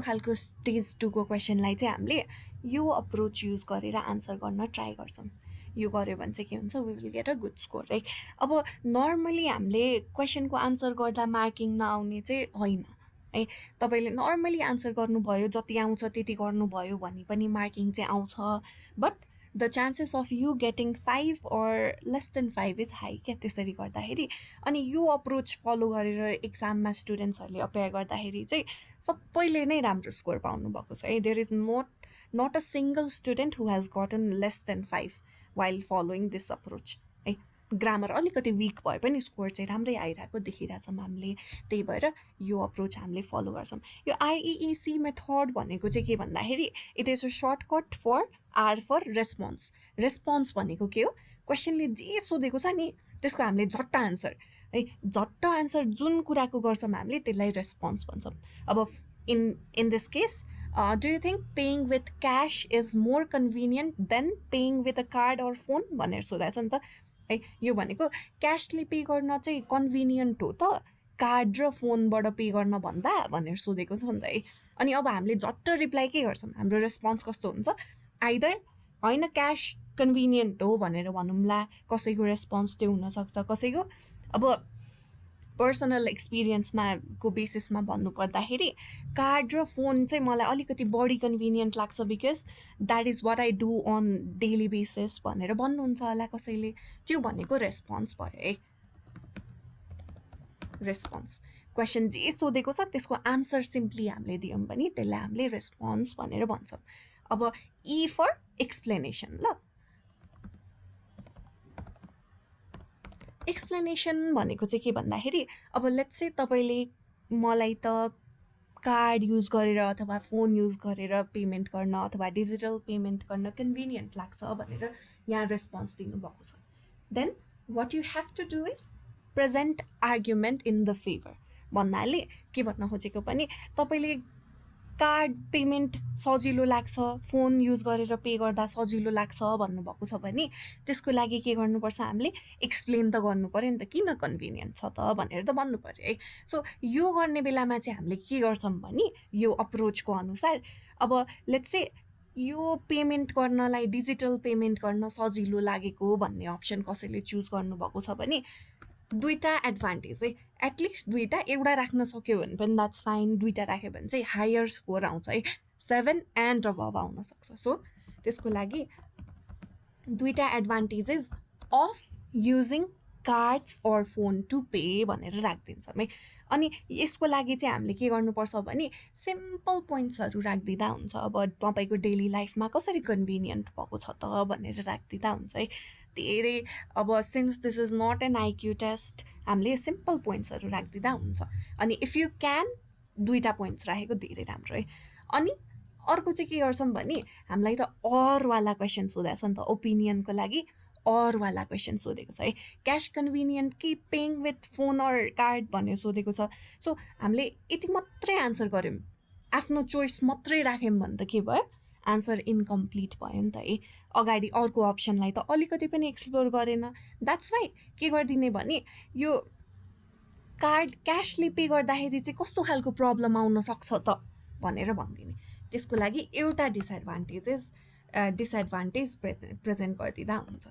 खालको स्टेज 2 को क्वेसनलाई चाहिँ हामीले यो अप्रोच युज गरेर आन्सर गर्न ट्राई गर्छौँ। यो गऱ्यो भने चाहिँ के हुन्छ, we will get a good score है। अब नर्मली हामीले क्वेसनको आन्सर गर्दा मार्किङ नआउने चाहिँ होइन है। तपाईँले नर्मली आन्सर गर्नुभयो, जति आउँछ त्यति गर्नुभयो भने पनि मार्किङ चाहिँ आउँछ, but the chances of you getting 5 or lace than 5 is high क्या त्यसरी गर्दाखेरि। अनि यो अप्रोच फलो गरेर एक्जाममा स्टुडेन्ट्सहरूले अपेयर गर्दाखेरि चाहिँ सबैले नै राम्रो स्कोर पाउनुभएको छ है। There is not a single student who has gotten less than 5 while following this approach है। ग्रामर अलिकति विक भए पनि स्कोर चाहिँ राम्रै आइरहेको देखिरहेछौँ हामीले, त्यही भएर यो अप्रोच हामीले फलो गर्छौँ। यो REEC मेथड भनेको चाहिँ के भन्दाखेरि it is a shortcut for R for response. Response भनेको के हो, क्वेसनले जे सोधेको छ नि त्यसको हामीले झट्ट आन्सर है, झट्ट आन्सर जुन कुराको गर्छौँ हामीले त्यसलाई रेस्पोन्स भन्छौँ। अब in this case do you think paying with cash is more convenient than paying with a card or phone भनेर सोधाएको छ नि त है। यो भनेको क्यासले पे गर्न चाहिँ कन्भिनियन्ट हो त कार्ड र फोनबाट पे गर्न भन्दा भनेर सोधेको छ नि त है। अनि अब हामीले झट्ट रिप्लाई के गर्छौँ, हाम्रो रेस्पोन्स कस्तो हुन्छ, आइदर होइन क्यास कन्भिनियन्ट हो भनेर भनौँला, कसैको रेस्पोन्स त्यो हुनसक्छ, कसैको अब पर्सनल एक्सपिरियन्समा को बेसिसमा भन्नुपर्दाखेरि कार्ड र फोन चाहिँ मलाई अलिकति बढी कन्भिनियन्ट लाग्छ because that is what I do on daily basis भनेर भन्नुहुन्छ होला कसैले। त्यो भनेको रेस्पोन्स भयो है। रेस्पोन्स क्वेसन जे सोधेको छ त्यसको आन्सर सिम्पली हामीले दियौँ भने त्यसलाई हामीले रेस्पोन्स भनेर भन्छौँ। अब ई फर एक्सप्लेनेसन। ल एक्सप्लेनेसन भनेको चाहिँ के भन्दाखेरि अब लेट्स से तपाईँले मलाई त कार्ड युज गरेर अथवा फोन युज गरेर पेमेन्ट गर्न अथवा डिजिटल पेमेन्ट गर्न कन्भिनियन्ट लाग्छ भनेर यहाँ रेस्पोन्स दिनुभएको छ। Then what you have to do is present argument in the favour. भन्नाले के भन्न खोजेको पनि तपाईँले कार्ड पेमेन्ट सजिलो लाग्छ, फोन युज गरेर पे गर्दा सजिलो लाग्छ भन्नुभएको छ भने त्यसको लागि के गर्नुपर्छ, हामीले एक्सप्लेन त गर्नु पऱ्यो नि त किन कन्भिनियन्ट छ त भनेर त भन्नु पऱ्यो है। सो यो गर्ने बेलामा चाहिँ हामीले के गर्छौँ भने यो अप्रोचको अनुसार अब लेट्स से यो पेमेन्ट गर्नलाई डिजिटल पेमेन्ट गर्न सजिलो लागेको भन्ने अप्सन कसैले चुज गर्नुभएको छ भने दुईवटा एडभान्टेज है, एटलिस्ट दुईवटा, एउटा राख्न सक्यो भने पनि द्याट्स फाइन, दुईवटा राख्यो भने चाहिँ हायर स्कोर आउँछ है, 7 एन्ड अबभ आउन सक्छ। सो त्यसको लागि दुईवटा advantages of using cards or phone to pay भनेर राखिदिन्छौँ है। अनि यसको लागि चाहिँ हामीले के गर्नुपर्छ भने सिम्पल पोइन्ट्सहरू राखिदिँदा हुन्छ। अब तपाईँको डेली लाइफमा कसरी कन्भिनियन्ट भएको छ त भनेर राखिदिँदा हुन्छ है। धेरै अब since this is not an IQ test हामीले सिम्पल पोइन्ट्सहरू राखिदिँदा हुन्छ। अनि इफ यु क्यान दुईवटा पोइन्ट्स राखेको धेरै राम्रो है। अनि अर्को चाहिँ के गर्छौँ भने हामीलाई त अरवाला क्वेसन सोधेको छ नि त, ओपिनियनको लागि अरवाला क्वेसन सोधेको छ है। क्यास कन्भिनियन्ट कि paying with phone or card भनेर सोधेको छ। सो हामीले यति मात्रै आन्सर गऱ्यौँ, आफ्नो चोइस मात्रै राख्यौँ भने त के भयो, आन्सर इन्कम्प्लिट भयो नि त है। अगाडि अर्को अप्सनलाई त अलिकति पनि एक्सप्लोर गरेन। द्याट्स वाइ के गरिदिने भने यो कार्ड क्यासले पे गर्दाखेरि चाहिँ कस्तो खालको प्रब्लम आउन सक्छ त भनेर भनिदिने। त्यसको लागि एउटा डिसएडभान्टेज प्रेजेन्ट गरिदिँदा हुन्छ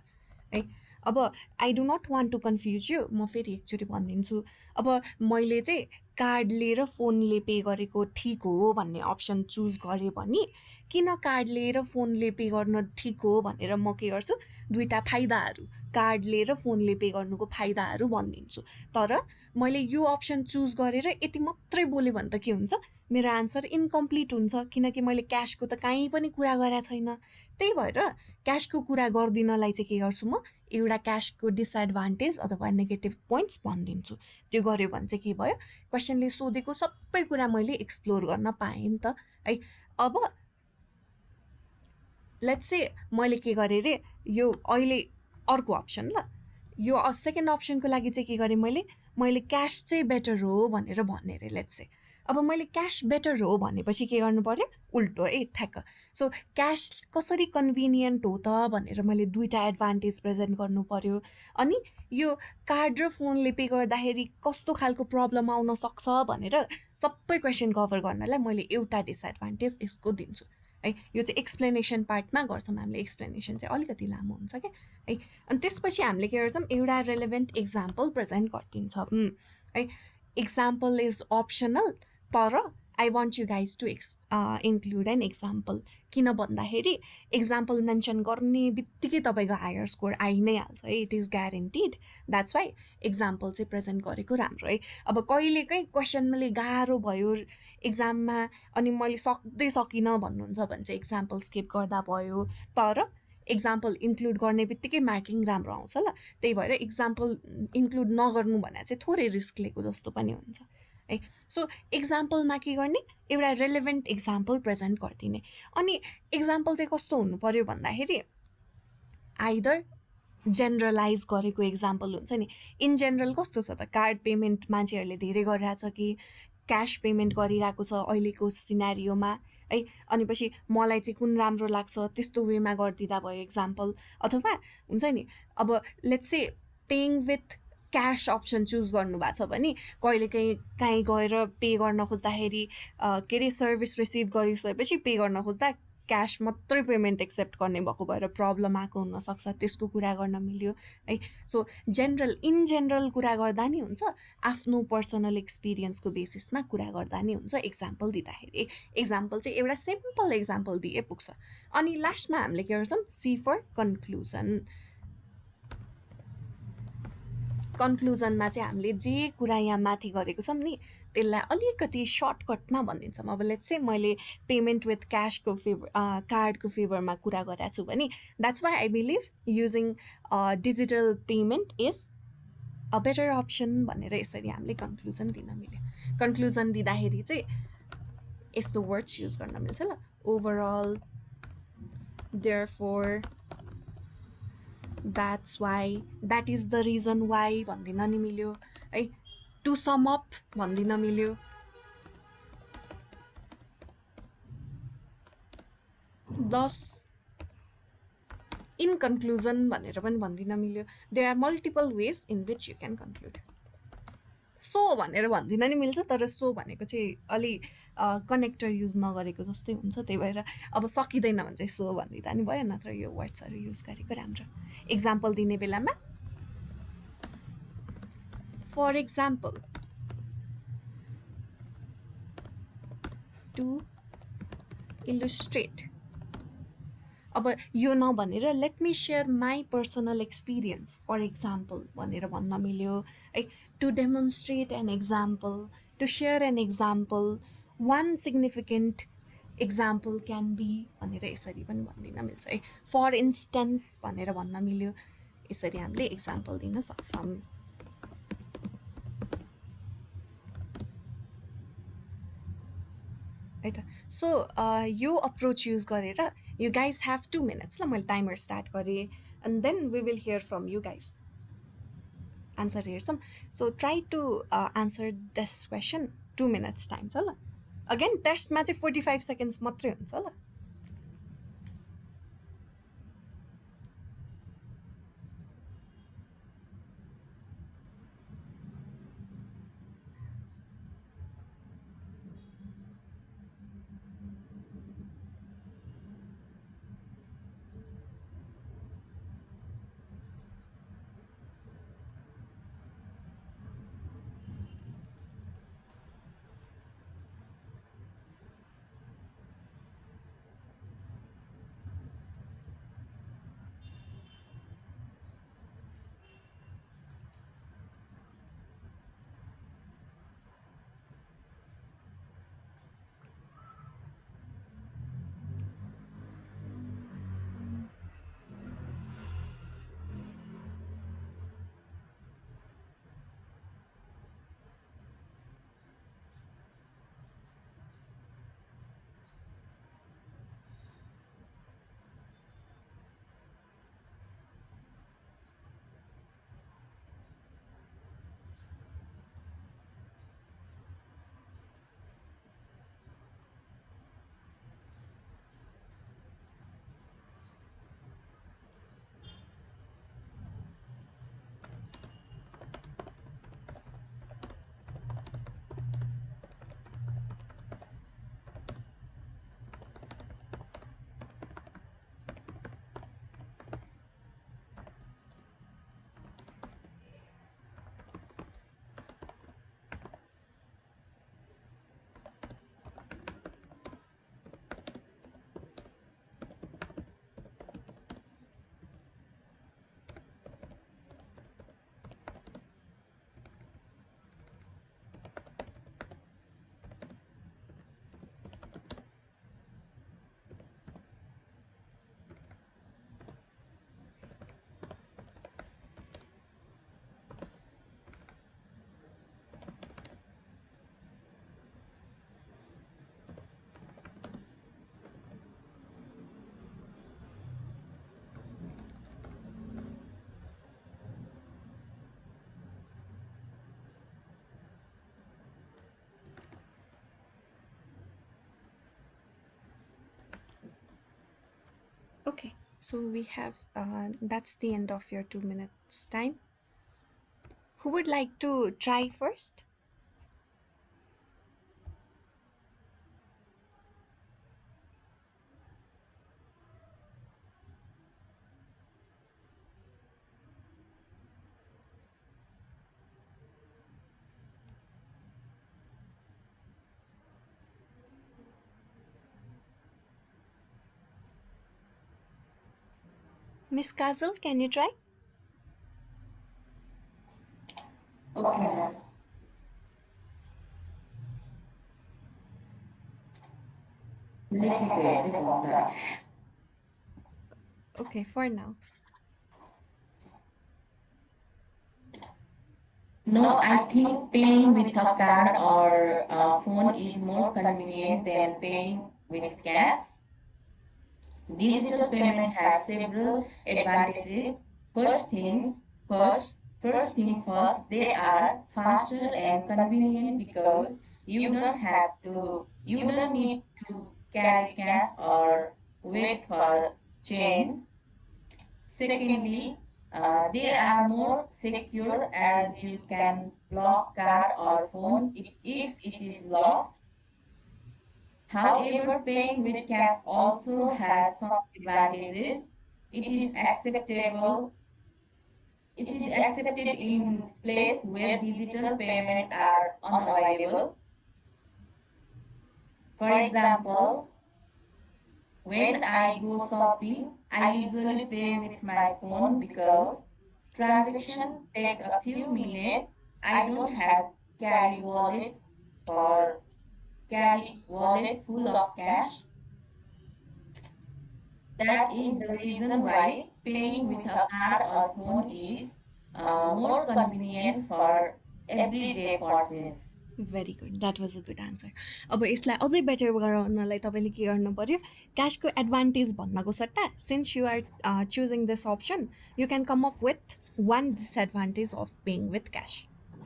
है। अब I do not want to confuse you, म फेरि एकचोटि भनिदिन्छु। अब मैले चाहिँ कार्डले र फोनले पे गरेको ठिक हो भन्ने अप्सन चुज गरेँ भने किन कार्डले र फोनले पे गर्न ठिक हो भनेर म के गर्छु, दुईवटा फाइदाहरू, कार्डले र फोनले पे गर्नुको फाइदाहरू भनिदिन्छु। तर मैले यो अप्सन चुज गरेर यति मात्रै बोलेँ भने त के हुन्छ, मेरो आन्सर इन्कम्प्लिट हुन्छ किनकि मैले क्यासको त काहीँ पनि कुरा गरेको छैन। त्यही भएर क्यासको कुरा गर्दिनलाई चाहिँ के गर्छु, म एउटा क्यासको डिसएडभान्टेज अथवा नेगेटिभ पोइन्ट्स भनिदिन्छु। त्यो गऱ्यो भने चाहिँ के भयो, क्वेसनले सोधेको सबै कुरा मैले एक्सप्लोर गर्न पाएँ नि त है। अब लेट्स से मैले के गरेँ रे, यो अहिले अर्को अप्सन, ल यो सेकेन्ड अप्सनको लागि चाहिँ के गरेँ, मैले क्यास चाहिँ बेटर हो भनेर भने रे लेट्स से। अब मैले क्यास बेटर हो भनेपछि के गर्नु पर्यो, उल्टो ठ्याक्क। सो क्यास कसरी कन्भिनियन्ट हो त भनेर मैले दुईवटा एडभान्टेज प्रेजेन्ट गर्नु पर्यो। अनि यो कार्ड र फोनले पे गर्दाखेरि कस्तो खालको प्रब्लम आउन सक्छ भनेर सबै क्वेसन कभर गर्नलाई मैले एउटा डिसएडभान्टेज यसको दिन्छु है। यो चाहिँ एक्सप्लेनेसन पार्टमा गर्छौँ हामीले, एक्सप्लेनेसन चाहिँ अलिकति लामो हुन्छ क्या है। अनि त्यसपछि हामीले के गर्छौँ, एउटा रेलेभेन्ट इक्जाम्पल प्रेजेन्ट गरिदिन्छौँ है। इक्जाम्पल इज अप्सनल, तर I want you guys to include an example. किन भन्दाखेरि इक्जाम्पल मेन्सन गर्ने बित्तिकै तपाईँको हायर स्कोर आइ नै हाल्छ है, it is guaranteed. That's why example चाहिँ प्रेजेन्ट गरेको राम्रो है। अब कहिलेकाहीँ क्वेसनले गाह्रो भयो इक्जाममा अनि मैले सक्दै सकिनँ भन्नुहुन्छ भने चाहिँ इक्जाम्पल स्किप गर्दा भयो, तर इक्जाम्पल इन्क्लुड गर्ने बित्तिकै मार्किङ राम्रो आउँछ ल। त्यही भएर इक्जाम्पल इन्क्लुड नगर्नु भने चाहिँ थोरै रिस्क लिएको जस्तो पनि हुन्छ है। सो इक्जाम्पलमा के गर्ने, एउटा रेलेभेन्ट इक्जाम्पल प्रेजेन्ट गरिदिने। अनि इक्जाम्पल चाहिँ कस्तो हुनु पर्यो भन्दाखेरि आइदर जेनरलाइज गरेको इक्जाम्पल हुन्छ नि। इन जेनरल कस्तो छ त, कार्ड पेमेन्ट मान्छेहरूले धेरै गरिरहेछ कि क्यास पेमेन्ट गरिरहेको छ अहिलेको सिनारियोमा है। अनि पछि मलाई चाहिँ कुन राम्रो लाग्छ त्यस्तो वेमा गरिदिँदा भयो इक्जाम्पल। अथवा हुन्छ नि, अब let's say paying with cash option choose गर्नुभएको छ भने कहिलेकाहीँ गएर पे गर्न खोज्दाखेरि के अरे सर्भिस रिसिभ गरिसकेपछि पे गर्न खोज्दा क्यास मात्रै पेमेन्ट एक्सेप्ट गर्ने भएको भएर प्रब्लम आएको हुनसक्छ, त्यसको कुरा गर्न मिल्यो है। सो इन जेनरल कुरा गर्दा नि हुन्छ, आफ्नो पर्सनल एक्सपिरियन्सको बेसिसमा कुरा गर्दा नि हुन्छ इक्जाम्पल दिँदाखेरि। इक्जाम्पल चाहिँ एउटा सिम्पल इक्जाम्पल दिए पुग्छ। अनि लास्टमा हामीले के गर्छौँ, सी फर कन्क्लुजन। कन्क्लुजनमा चाहिँ हामीले जे कुरा यहाँ माथि गरेको छौँ नि त्यसलाई अलिकति सर्टकटमा भनिदिन्छौँ। अब लेट्स से मैले पेमेन्ट विथ क्यासको कार्डको फेभरमा कुरा गरेको छु भने that's why I believe using digital payment is a better option भनेर यसरी हामीले कन्क्लुजन दिन मिल्यो। कन्क्लुजन दिँदाखेरि चाहिँ यस्तो वर्ड्स युज गर्न मिल्छ ल, overall, therefore, that's why, that is the reason why भनिदिन नि मिल्यो है। टु सम अप भनिदिन मिल्यो। दस इन कन्क्लुजन भनेर पनि भनिदिन मिल्यो। There are multiple ways in which you can conclude. So भनेर भनिदिन नि मिल्छ, तर सो भनेको चाहिँ अलि कनेक्टर युज नगरेको जस्तै हुन्छ, त्यही भएर अब सकिँदैन भने चाहिँ सो भनिदिँदा नि भयो, नत्र यो वर्ड्सहरू युज गरेको राम्रो। इक्जाम्पल दिने बेलामा फर इक्जाम्पल, टु इलुस्ट्रेट, अब यो नभनेर let me share my personal experience for example भनेर भन्न मिल्यो है। To demonstrate an example, to share an example, one significant example can be भनेर यसरी पनि भनिदिन मिल्छ है। फर इन्स्टेन्स भनेर भन्न मिल्यो, यसरी हामीले इक्जाम्पल दिन सक्छौँ है त। सो यो अप्रोच युज गरेर यु गाइज ह्याभ 2 minutes ल, मैले टाइमर स्टार्ट गरेँ and then we will hear from you guys. Answer हेर्छौँ। So try to answer this question, 2 minutes time छ ल। अगेन टेस्टमा चाहिँ 45 seconds मात्रै हुन्छ ल। Okay, so we have that's the end of your 2 minutes time. Who would like to try first? Miss Kazel, can you try? Okay, ma'am. Let me get the contact. Okay, for now. No, I think paying with a card or phone is more convenient than paying with cash. Digital payment has several advantages. First things first thing first, they are faster and convenient because you don't need to carry cash or wait for change. Secondly, they are more secure as you can block card or phone if it is lost. However, paying with cash also has some advantages. It is acceptable. It is accepted in place where digital payment are unavailable. For example, when I go shopping, I usually pay with my phone because transaction takes a few minutes. I don't have carry wallet for carry wallet full of cash. That is the reason why paying with a card or phone is more convenient for everyday purchase. Very good that was a good answer अब यसलाई अझै better गराउनलाई तपाईँले के गर्नु पऱ्यो क्यासको advantage भन्नको सट्टा since you are choosing this option you can come up with one disadvantage of paying with cash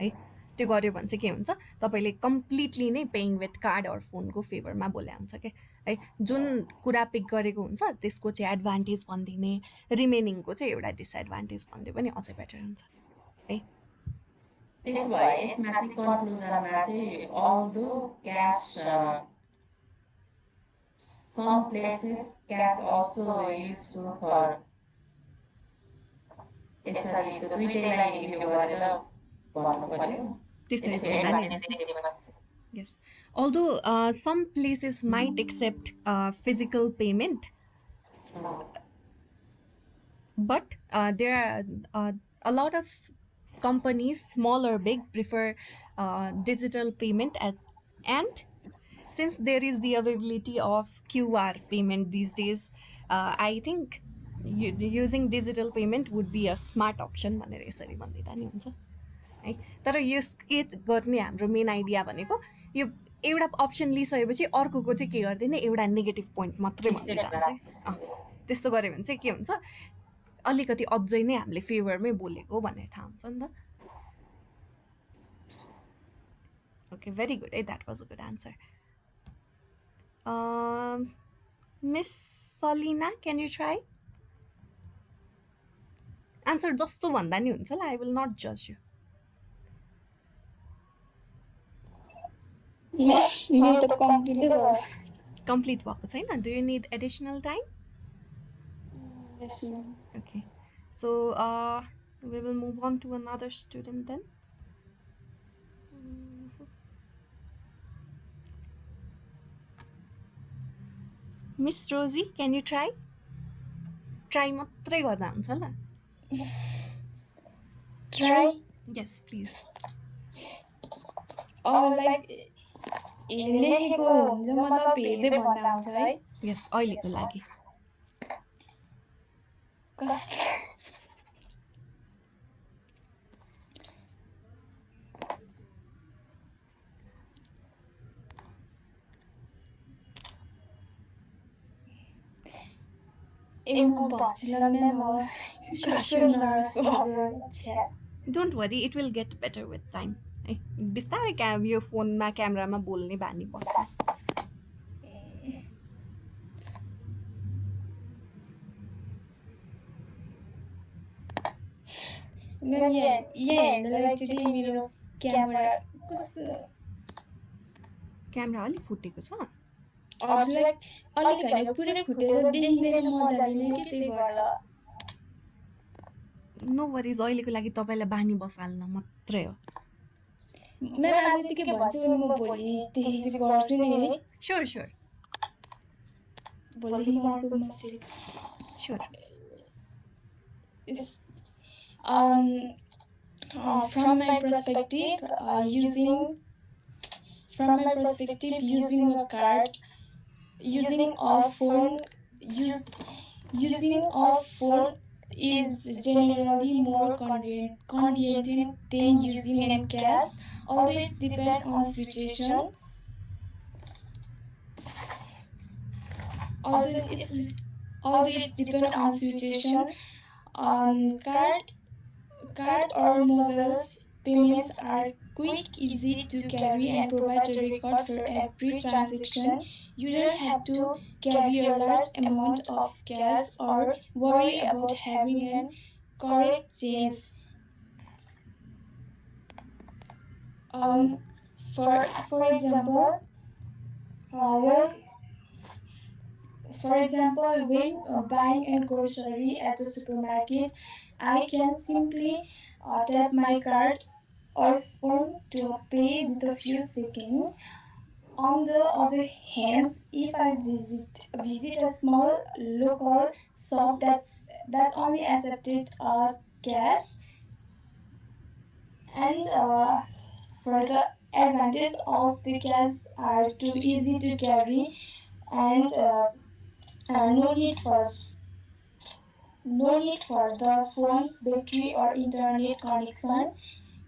है त्यो गऱ्यो भने चाहिँ के हुन्छ तपाईँले कम्प्लिटली नै पेइङ विथ कार्ड अर फोनको फेभरमा बोले हुन्छ क्या है जुन कुरा पिक गरेको हुन्छ त्यसको चाहिँ एडभान्टेज भनिदिने रिमेनिङको चाहिँ एउटा डिसएडभान्टेज भनिदियो भने अझै बेटर हुन्छ है त्यसो भए यसमा चाहिँ कन्क्लुजनमा चाहिँ although cash some places cash also useful for यसरी त्यो दुइटैलाई यो गरेर भन्नु पर्यो त्यसरी यसको भन्दा नि एडभान्टेज हुन्छ negative Yes. Although some places might accept physical payment, but there are a lot of companies, small or big, prefer digital payment and since there is the availability of QR payment these days, I think using digital payment would be a smart option भनेर यसरी भन्दिँदा नि हुन्छ है तर यस के गर्ने हाम्रो main idea भनेको यो एउटा अप्सन लिइसकेपछि अर्कोको चाहिँ के गर्दैन एउटा नेगेटिभ पोइन्ट मात्रै भन्दिँदा हुन्छ त्यस्तो गऱ्यो भने चाहिँ के हुन्छ अलिकति अझै नै हामीले फेभरमै बोलेको भनेर थाहा हुन्छ नि त ओके भेरी गुड है that was a good answer miss Salina can you try answer जस्तो भन्दा नि हुन्छ ल आई विल नट जज यु मेरो त कम्प्लिटै भयो कम्प्लिट भएको छैन do you need additional time Yes, ma'am. Okay. So we will move on to another student then. Miss Rosie, can you try? Try मात्रै गर्दा हुन्छ ल Try. Yes, please. लाइक लेखेको हुन्छ मतलब हेर्दै भन्दा हुन्छ है Yes, अहिलेको लागि कस्तो ए म भन्छु ल म्याम अब कस्तो नर्भस भयो Don't worry, it will get better with time. है बिस्तारै यो फोनमा क्यामेरामा बोल्ने बानी बस्छ म्याम यहाँ हेर्नलाई चाहिँ मेरो क्यामेरा कस्तो क्यामेरा अलिक फुटेको छ। हजुरलाई अलिक होइन पुरै फुटेछ देखिँदैन मजाले नै कि त्यही भएर नो वरिज, अहिलेको लागि तपाईँलाई बानी बसाल्न मात्रै हो। म्याम आज यतिकै भन्छु अनि म भोलिदेखि चाहिँ गर्छु नि है। स्योर स्योर भोलिदेखि म अर्को मसेट sure. from my perspective, using a card, using a phone, using a phone is generally more convenient than using in cash. Although it's depend on situation. Although it's depend on situation. Card or mobiles payments are quick, easy to carry, and provide a record for every transaction. You don't have to carry a large amount of cash or worry about having an correct change. For example, when buying a grocery at the supermarket, I can simply tap my card or phone to pay with a few seconds. On the other hand, if I visit a small local shop that's only accepted cash, and for the advantage of the cash are too easy to carry, and no need for the phone's battery or internet connection,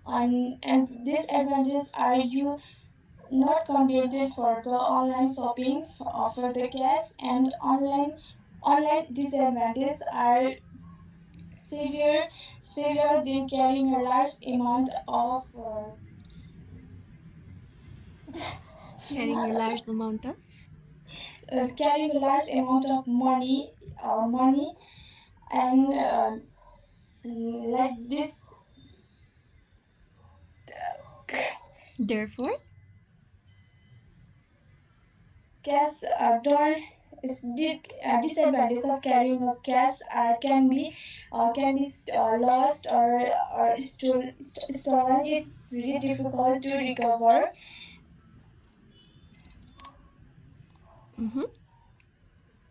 and disadvantages are you not convenient for the online shopping for the cash, and online disadvantages are severe than carrying a large amount of Carrying a large amount of money and like this. Therefore, Cash don't disadvantage of carrying a cash can be lost or stolen. It's very difficult to recover.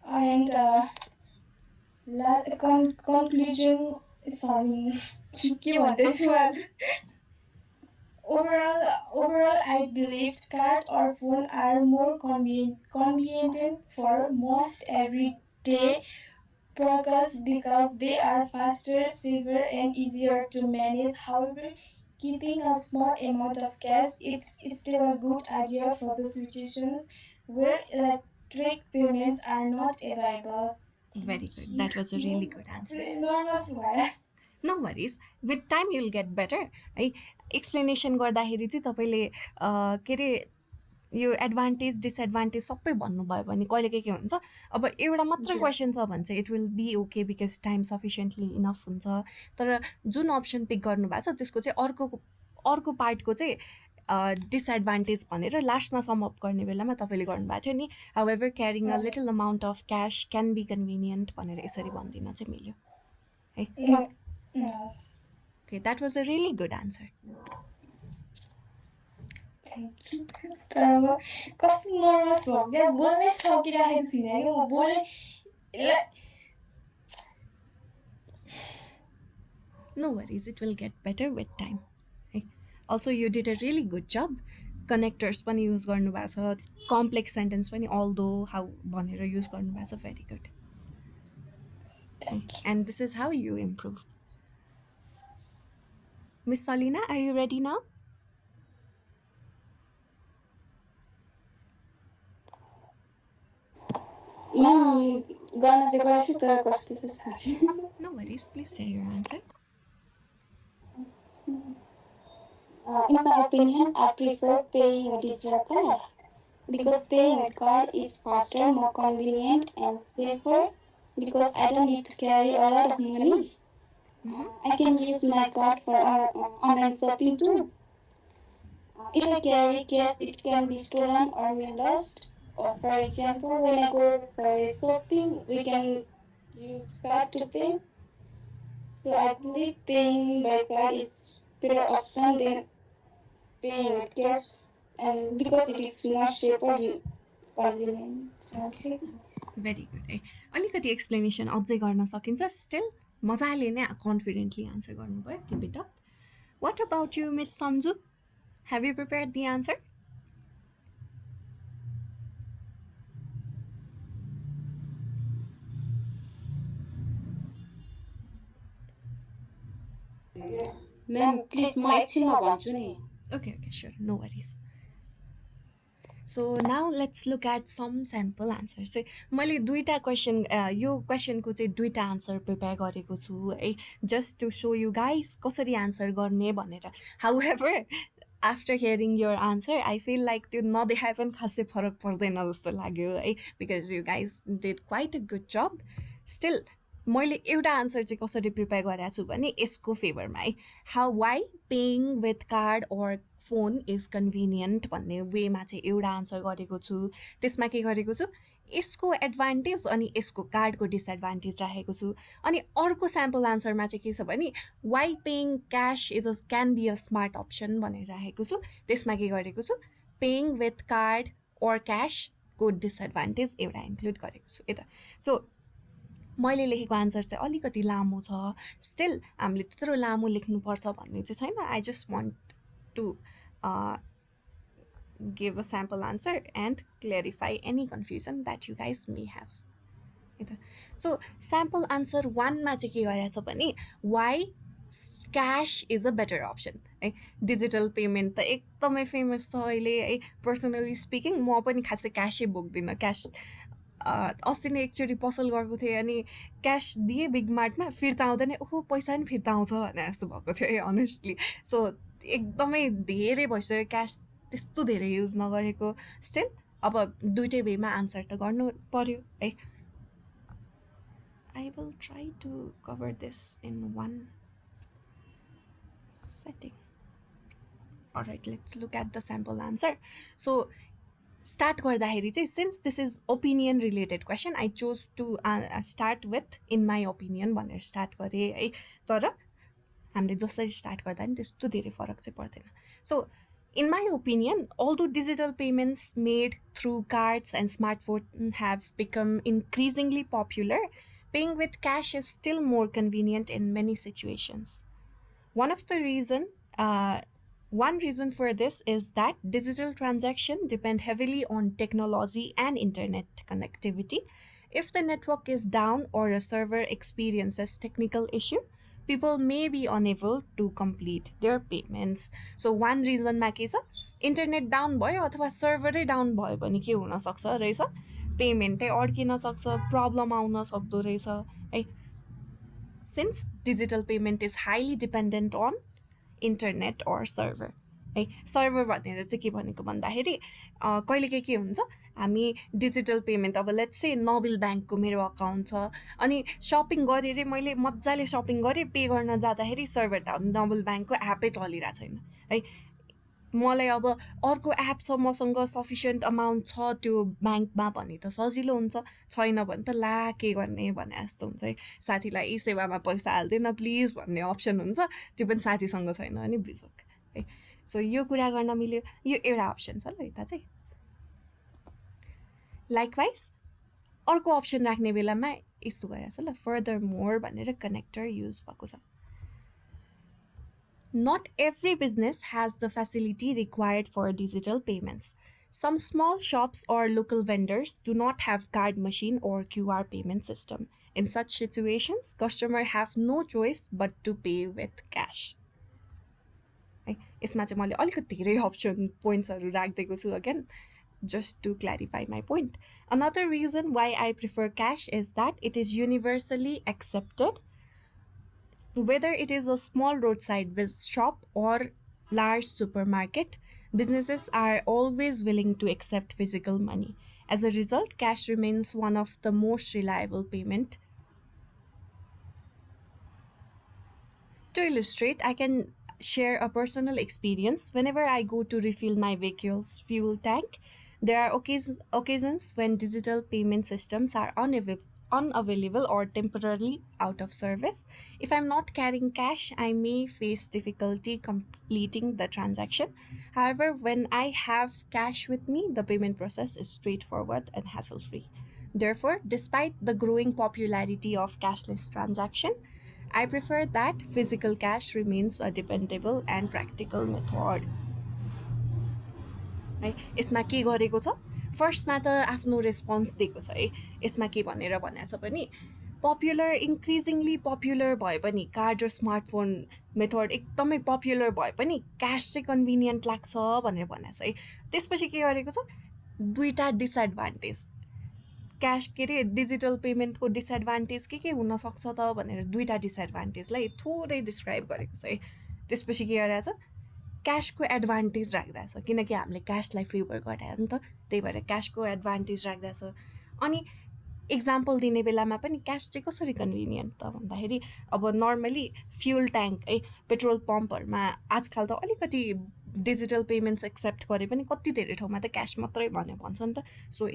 And conclusion, sorry, के भन्दैछु आज? Overall, I believe card or phone are more convenient for most everyday purposes because they are faster, safer, and easier to manage. However, keeping a small amount of cash it's still a good idea for the situations where electric payments are not available. very good. That was a really good answer. Nervous भयो. No worries, with time you'll get better है। Explanation गर्दाखेरि चाहिँ तपाईँले के अरे यो advantage disadvantage सबै भन्नुभयो भने कहिले के हुन्छ, अब एउटा मात्र क्वेसन छ भने चाहिँ it will be okay because time sufficiently enough हुन्छ। तर जुन अप्सन पिक गर्नुभएको छ त्यसको चाहिँ अर्को पार्टको चाहिँ डिसएडभान्टेज भनेर लास्टमा समअप गर्ने बेलामा तपाईँले गर्नुभएको थियो नि, however carrying a little amount of cash can be convenient भनेर यसरी भनिदिन चाहिँ मिल्यो है। Yes. Okay, that was a really good answer. तर अब कस्तो नर्भस भयो क्या, बोल्नै सकिरहेको छुइनँ कि म बोल्ने। No worries, it will get better with time. Okay. Also, you did a really good job. Connectors पनि युज गर्नुभएको छ, कम्प्लेक्स सेन्टेन्स पनि अल्दो हाउ भनेर युज गर्नुभएको छ, very good. And this is how you improve. Miss Salina, are you ready now? गर्न चाहिँ गएछु तर कस्तो छ थाहा छैन। No worries, please share your answer. In my opinion, I prefer paying a digital card because paying with card is faster, more convenient, and safer because I don't need to carry a lot of money. I can use my card for online shopping too. If I carry cash, it can be stolen or be lost. Or for example, when I go for shopping, we can use card to pay. So I believe paying by card is better option than paying with cash, and because it is more safer and convenient. Okay. Very good है अलिकति explanation अझै गर्न सकिन्छ still मजाले नै confidently answer गर्नुभयो keep it up what about you miss Sanju have you prepare the answer ma'am please म एकछिनमा भन्छु नि okay okay sure no worries so now let's look at some sample answer चाहिँ मैले दुईवटा क्वेसन यो क्वेसनको चाहिँ दुईवटा आन्सर प्रिपेयर गरेको छु है just to show you guys कसरी आन्सर गर्ने भनेर however after hearing your answer I feel like त्यो नदेखाए पनि खासै फरक पर्दैन जस्तो लाग्यो है because you guys did quite a good job still मैले एउटा आन्सर चाहिँ कसरी प्रिपेयर गरेको छु भने यसको फेभरमा है how why paying with card or phone is convenient भन्ने वेमा चाहिँ एउटा आन्सर गरेको छु त्यसमा के गरेको छु यसको एडभान्टेज अनि यसको कार्डको डिसएडभान्टेज राखेको छु अनि अर्को स्याम्पल आन्सरमा चाहिँ के छ भने why paying cash is a can be a smart option भनेर राखेको छु त्यसमा के गरेको छु पेइङ विथ कार्ड अर क्यासको डिसएडभान्टेज एउटा इन्क्लुड गरेको छु यता सो मैले लेखेको आन्सर चाहिँ अलिकति लामो छ स्टिल हामीले त्यत्रो लामो लेख्नुपर्छ भन्ने चाहिँ छैन I just want to give a sample answer and clarify any confusion that you guys may have. So sample answer 1 मा चाहिँ के गरेछ भने why cash is a better option है डिजिटल पेमेन्ट त एकदमै फेमस छ अहिले है पर्सनली स्पिकिङ म पनि खासै क्यासै बोक्दिनँ क्यास अस्ति नै एकचोटि पसल गएको थिएँ अनि क्यास दिएँ बिग मार्टमा फिर्ता आउँदैन ओहो पैसा नि फिर्ता आउँछ भने जस्तो भएको थियो है अनेस्टली सो एकदमै धेरै भइसक्यो क्यास त्यस्तो धेरै युज नगरेको स्टिल अब दुइटै वेमा आन्सर त गर्नु पर्यो है I will try to cover this in one setting alright let's look at the sample answer so start गर्दाखेरि चाहिँ since this is opinion related question I chose to start with in my opinion भनेर start गरेँ है तर हामीले जसरी start गर्दा नि त्यस्तो धेरै फरक चाहिँ पर्दैन so in my opinion, although digital payments made through cards and smartphones have become increasingly popular, paying with cash is still more convenient in many situations. One reason for this is that digital transactions depend heavily on technology and internet connectivity. If the network is down or a server experiences technical issue, people may be unable to complete their payments. So one reason मा के छ internet down भयो अथवा सर्भरै down भयो भने के हुनसक्छ रहेछ पेमेन्टै अड्किन सक्छ प्रब्लम आउन सक्दो रहेछ है since digital payment is highly dependent on internet or server है सर्भर भनेर चाहिँ के भनेको भन्दाखेरि कहिलेकाहीँ के हुन्छ हामी डिजिटल पेमेन्ट अब लेट्स से नोबेल ब्याङ्कको मेरो अकाउन्ट छ अनि सपिङ गरेर मैले मजाले सपिङ गरेँ पे गर्न जाँदाखेरि सर्भर डाउन नोबेल ब्याङ्कको एपै चलिरहेको छैन है मलाई अब अर्को एप छ मसँग सफिसियन्ट अमाउन्ट छ त्यो ब्याङ्कमा भने त सजिलो हुन्छ छैन भने त ला के गर्ने भने जस्तो हुन्छ है साथीलाई सेवामा पैसा हाल्दैन प्लिज भन्ने अप्सन हुन्छ त्यो पनि साथीसँग छैन भने बिजोक है सो यो कुरा गर्न मिल्यो यो एउटा अप्सन छ ल यता चाहिँ लाइकवाइज अर्को अप्सन राख्ने बेलामा यस्तो गरेछ ल फर्दर मोर भनेर कनेक्टर युज भएको छ Not every business has the facility required for digital payments. Some small shops or local vendors do not have card machine or QR payment system. In such situations, customers have no choice but to pay with cash. यसमा चाहिँ मैले अलिकति धेरै option पोइन्ट्सहरू राखिदिएको छु again just to clarify my point. Another reason why I prefer cash is that it is universally accepted. Whether it is a small roadside shop or large supermarket, businesses are always willing to accept physical money. As a result, cash remains one of the most reliable payment To illustrate, I can share a personal experience. Whenever I go to refill my vehicle's fuel tank, there are occasions when digital payment systems are unavailable or temporarily out of service. If I'm not carrying cash, I may face difficulty completing the transaction. However, when I have cash with me, the payment process is straightforward and hassle free. Therefore, despite the growing popularity of cashless transaction, I prefer that physical cash remains a dependable and practical method. है यसमा के गरेको छ फर्स्टमा त आफ्नो response दिएको छ है यसमा के भनेर भनेको छ भने पपुलर इन्क्रिजिङली पपुलर भए पनि कार्ड र स्मार्टफोन मेथड एकदमै पपुलर भए पनि क्यास चाहिँ कन्भिनियन्ट लाग्छ भनेर भनेको छ है त्यसपछि के गरेको छ दुईवटा डिसएडभान्टेज क्यास के अरे डिजिटल पेमेन्टको डिसएडभान्टेज के हुनसक्छ त भनेर दुईवटा डिसएडभान्टेजलाई थोरै डिस्क्राइब गरेको छ है त्यसपछि के गरेको छ क्यासको एडभान्टेज राख्दैछ किनकि हामीले क्यासलाई फेभर गरायो नि त त्यही भएर क्यासको एडभान्टेज राख्दैछ अनि इक्जाम्पल दिने बेलामा पनि क्यास चाहिँ कसरी कन्भिनियन्ट त भन्दाखेरि अब नर्मली फ्युल ट्याङ्क है पेट्रोल पम्पहरूमा आजकल त अलिकति डिजिटल पेमेन्ट्स एक्सेप्ट गरे पनि कति धेरै ठाउँमा त क्यास मात्रै भनेर भन्छ नि त so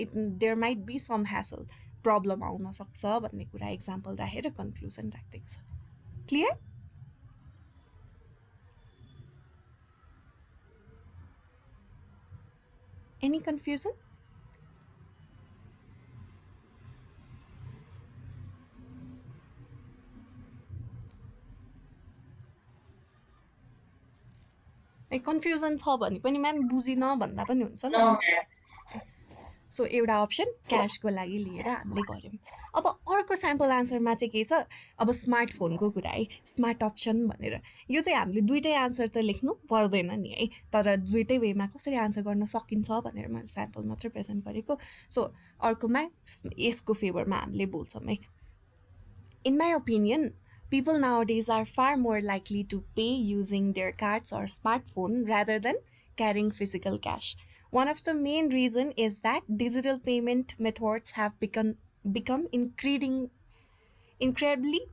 there might be some hassle problem आउन सक्छ भन्ने कुरा इक्जाम्पल राखेर कन्क्लुजन राखिदिएको छ क्लियर Any confusion? कन्फ्युजन छ भने पनि म्याम बुझिन भन्दा पनि हुन्छ नि No, सो एउटा अप्सन क्यासको लागि लिएर हामीले गऱ्यौँ अब अर्को स्याम्पल आन्सरमा चाहिँ के छ अब स्मार्टफोनको कुरा है स्मार्ट अप्सन भनेर यो चाहिँ हामीले दुइटै आन्सर त लेख्नु पर्दैन नि है तर दुइटै वेमा कसरी आन्सर गर्न सकिन्छ भनेर मैले स्याम्पल मात्रै प्रेजेन्ट गरेको सो अर्कोमा यसको फेभरमा हामीले बोल्छौँ है in my opinion people nowadays are far more likely to pay using their cards or smartphone rather than carrying physical cash. One of the main reason is that digital payment methods have become incredibly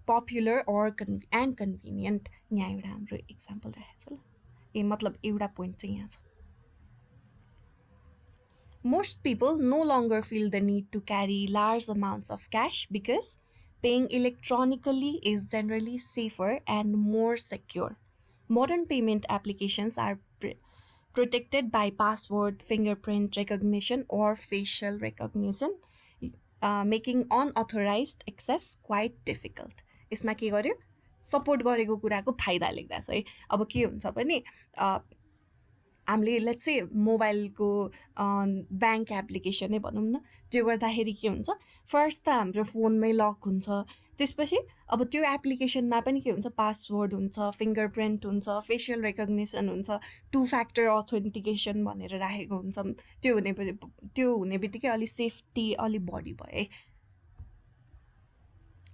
popular or and convenient. यहाँ एउटा हाम्रो example राखेको छ ल ए मतलब एउटा point चाहिँ यहाँ छ Most people no longer feel the need to carry large amounts of cash because paying electronically is generally safer and more secure. Modern payment applications are protected by password, fingerprint recognition, or facial recognition, making unauthorized access quite difficult. यसमा के गर्यो support गरेको कुराको फाइदा लेख्दा छ है अब के हुन्छ भने हामीले लेट्स से मोबाइलको ब्याङ्क एप्लिकेसनै भनौँ न त्यो गर्दाखेरि के हुन्छ फर्स्ट त हाम्रो फोनमै लक हुन्छ त्यसपछि अब त्यो एप्लिकेसनमा पनि के हुन्छ पासवर्ड हुन्छ फिङ्गरप्रिन्ट हुन्छ फेसियल रेकग्निसन हुन्छ टु फ्याक्टर अथेन्टिकेसन भनेर राखेको हुन्छ त्यो हुने बित्तिकै अलिक सेफ्टी अलिक बढी भयो है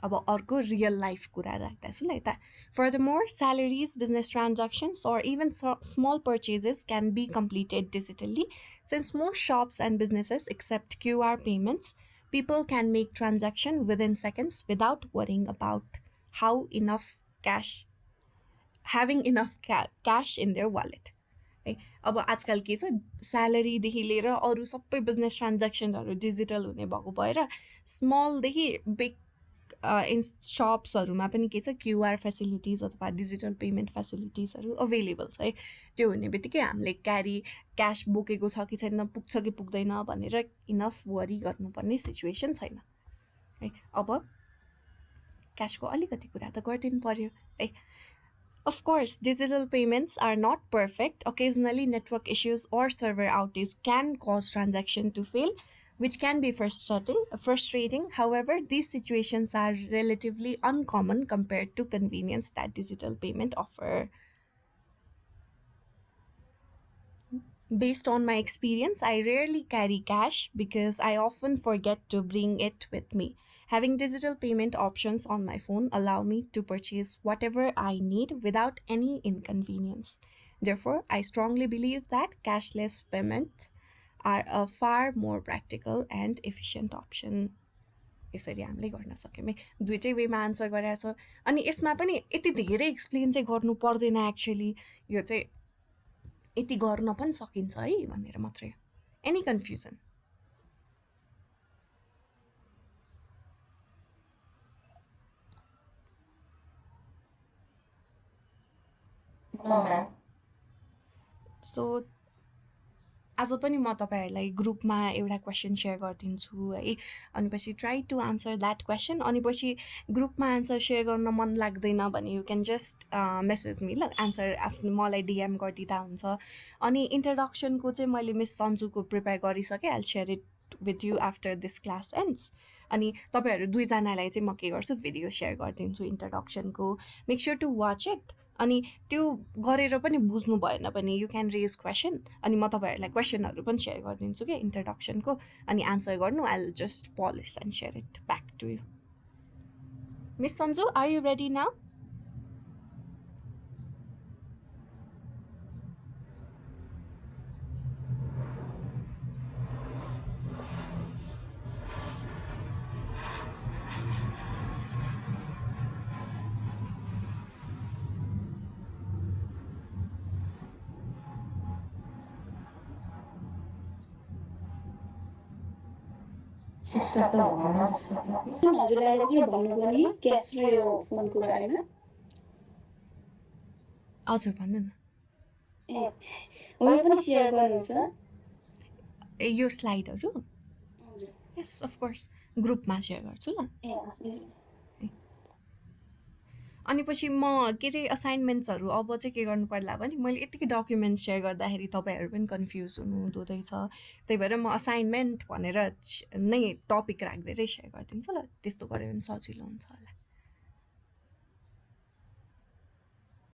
अब अर्को रियल लाइफ कुरा राख्दैछु ल यता Furthermore, salaries, business transactions, or even small purchases can be completed digitally. Since most shops and businesses accept QR payments, people can make transactions within seconds without worrying about having enough cash in their wallet. है अब आजकल के छ स्यालेरीदेखि लिएर अरू सबै business ट्रान्ज्याक्सनहरू digital हुने भएको भएर स्मलदेखि बिग इन सप्सहरूमा पनि के छ क्युआर फेसिलिटिज अथवा डिजिटल पेमेन्ट फेसिलिटिजहरू अभाइलेबल छ है त्यो हुने बित्तिकै हामीले क्यास बोकेको छ कि छैन पुग्छ कि पुग्दैन भनेर इनफ वरी गर्नुपर्ने सिचुएसन छैन है अब क्यासको अलिकति कुरा त गरिदिनु पर्यो है Of course, digital payments are not perfect. Occasionally, network issues or server outage can cause transaction to fail, which can be frustrating. However, these situations are relatively uncommon compared to convenience that digital payment offer. Based on my experience, I rarely carry cash because I often forget to bring it with me. Having digital payment options on my phone allow me to purchase whatever I need without any inconvenience. Therefore, I strongly believe that cashless payments are a far more practical and efficient option. यसरी हामीले गर्न सक्यौँ है। दुइटै वेमा answer गरेछ। अनि यसमा पनि यति धेरै एक्सप्लेन चाहिँ गर्नु पर्दैन एक्चुअली, यो चाहिँ यति गर्न पनि सकिन्छ है भनेर मात्रै। Any confusion? No, ma'am. So आज पनि म तपाईँहरूलाई ग्रुपमा एउटा क्वेसन सेयर गरिदिन्छु है, अनि पछि try to answer that question. अनि पछि ग्रुपमा आन्सर सेयर गर्न मन लाग्दैन भने you can just message me ल, आन्सर आफ्नो मलाई डिएम गरिदिँदा हुन्छ। अनि इन्ट्रोडक्सनको चाहिँ मैले मिस सन्जुको प्रिपेयर गरिसकेँ, I share it with you after this class ends. अनि तपाईँहरू दुईजनालाई चाहिँ म के गर्छु, भिडियो सेयर गरिदिन्छु इन्ट्रोडक्सनको, make sure to watch it. अनि त्यो गरेर पनि बुझ्नु भएन भने यु क्यान रेज क्वेसन, अनि म तपाईँहरूलाई क्वेसनहरू पनि सेयर गरिदिन्छु क्या इन्ट्रोडक्सनको, अनि आन्सर गर्नु, I will just polish and share it back to you. Miss Sanju, are you ready now? Sister त हुनुहुन्न जस्तो थियो कि? हजुरलाई के भन्नुभयो नि क्यास र यो फोनको बारेमा? हजुर भन्नु न। ए हो, यो पनि सेयर गर्नुहुन्छ? ए यो स्लाइडहरू? हजुर। यस अफकोर्स, ग्रुपमा सेयर गर्छु ल। ए हजुर। अनि पछि म के अरे असाइनमेन्ट्सहरू अब चाहिँ के गर्नु पर्ला भने, मैले यतिकै डकुमेन्ट सेयर गर्दाखेरि तपाईँहरू पनि कन्फ्युज हुनुहुँदो रहेछ, त्यही भएर म असाइनमेन्ट भनेर नै टपिक राखिदिएरै सेयर गरिदिन्छु ल, त्यस्तो गऱ्यो भने सजिलो हुन्छ होला।